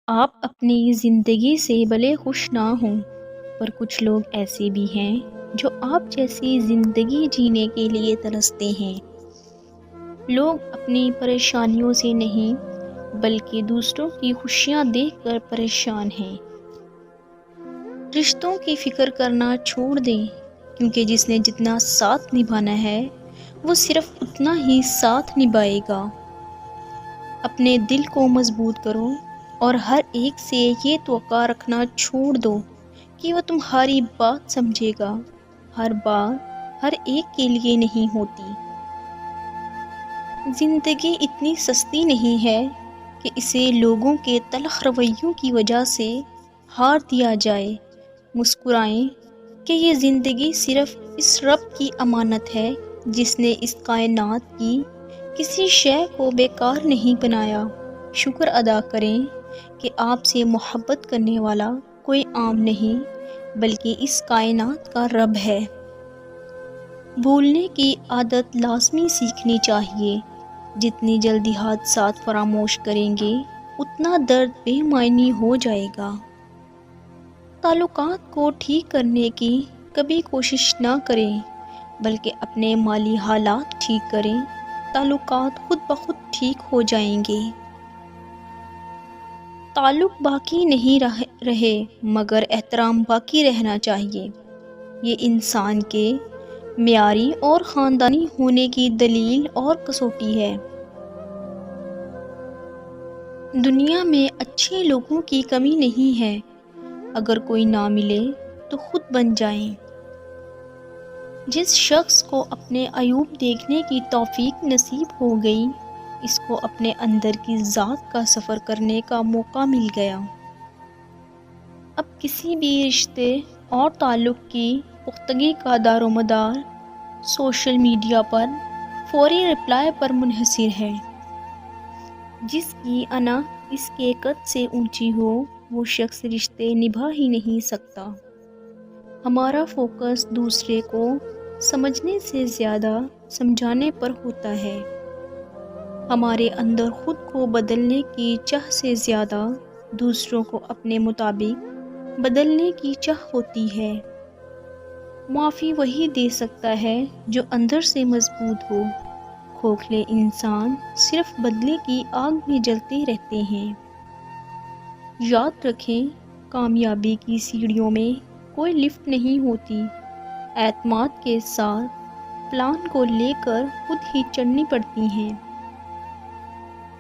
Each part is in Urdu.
آپ اپنی زندگی سے بھلے خوش نہ ہوں، پر کچھ لوگ ایسے بھی ہیں جو آپ جیسی زندگی جینے کے لیے ترستے ہیں۔ لوگ اپنی پریشانیوں سے نہیں بلکہ دوسروں کی خوشیاں دیکھ کر پریشان ہیں۔ رشتوں کی فکر کرنا چھوڑ دیں، کیونکہ جس نے جتنا ساتھ نبھانا ہے وہ صرف اتنا ہی ساتھ نبھائے گا۔ اپنے دل کو مضبوط کرو اور ہر ایک سے یہ توقع رکھنا چھوڑ دو کہ وہ تمہاری بات سمجھے گا۔ ہر بات ہر ایک کے لیے نہیں ہوتی۔ زندگی اتنی سستی نہیں ہے کہ اسے لوگوں کے تلخ رویوں کی وجہ سے ہار دیا جائے۔ مسکرائیں کہ یہ زندگی صرف اس رب کی امانت ہے جس نے اس کائنات کی کسی شے کو بیکار نہیں بنایا۔ شکر ادا کریں کہ آپ سے محبت کرنے والا کوئی عام نہیں بلکہ اس کائنات کا رب ہے۔ بھولنے کی عادت لازمی سیکھنی چاہیے۔ جتنی جلدی حادثات فراموش کریں گے اتنا درد بے معنی ہو جائے گا۔ تعلقات کو ٹھیک کرنے کی کبھی کوشش نہ کریں بلکہ اپنے مالی حالات ٹھیک کریں۔ تعلقات خود بخود ٹھیک ہو جائیں گے۔ تعلق باقی نہیں رہے مگر احترام باقی رہنا چاہیے۔ یہ انسان کے معیاری اور خاندانی ہونے کی دلیل اور کسوٹی ہے۔ دنیا میں اچھے لوگوں کی کمی نہیں ہے، اگر کوئی نہ ملے تو خود بن جائیں۔ جس شخص کو اپنے عیوب دیکھنے کی توفیق نصیب ہو گئی، اس کو اپنے اندر کی ذات کا سفر کرنے کا موقع مل گیا۔ اب کسی بھی رشتے اور تعلق کی پختگی کا دار و مدار سوشل میڈیا پر فوری رپلائی پر منحصر ہے۔ جس کی انا اس کے قد سے اونچی ہو وہ شخص رشتے نبھا ہی نہیں سکتا۔ ہمارا فوکس دوسرے کو سمجھنے سے زیادہ سمجھانے پر ہوتا ہے۔ ہمارے اندر خود کو بدلنے کی چاہ سے زیادہ دوسروں کو اپنے مطابق بدلنے کی چاہ ہوتی ہے۔ معافی وہی دے سکتا ہے جو اندر سے مضبوط ہو۔ کھوکھلے انسان صرف بدلے کی آگ میں جلتے رہتے ہیں۔ یاد رکھیں، کامیابی کی سیڑھیوں میں کوئی لفٹ نہیں ہوتی، اعتماد کے ساتھ پلان کو لے کر خود ہی چڑھنی پڑتی ہیں۔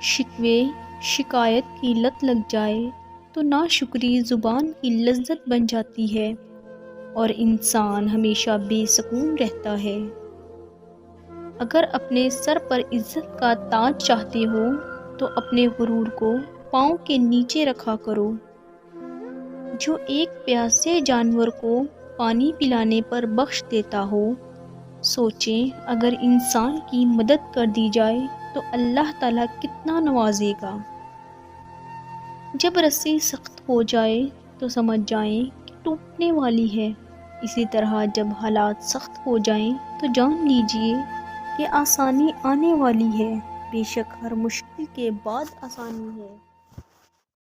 شکوے شکایت کی لت لگ جائے تو ناشکری زبان کی لذت بن جاتی ہے اور انسان ہمیشہ بے سکون رہتا ہے۔ اگر اپنے سر پر عزت کا تاج چاہتے ہو تو اپنے غرور کو پاؤں کے نیچے رکھا کرو۔ جو ایک پیاسے جانور کو پانی پلانے پر بخش دیتا ہو، سوچیں اگر انسان کی مدد کر دی جائے تو اللہ تعالیٰ کتنا نوازے گا۔ جب رسی سخت ہو جائے تو سمجھ جائیں کہ ٹوٹنے والی ہے۔ اسی طرح جب حالات سخت ہو جائیں تو جان لیجئے کہ آسانی آنے والی ہے۔ بے شک ہر مشکل کے بعد آسانی ہے۔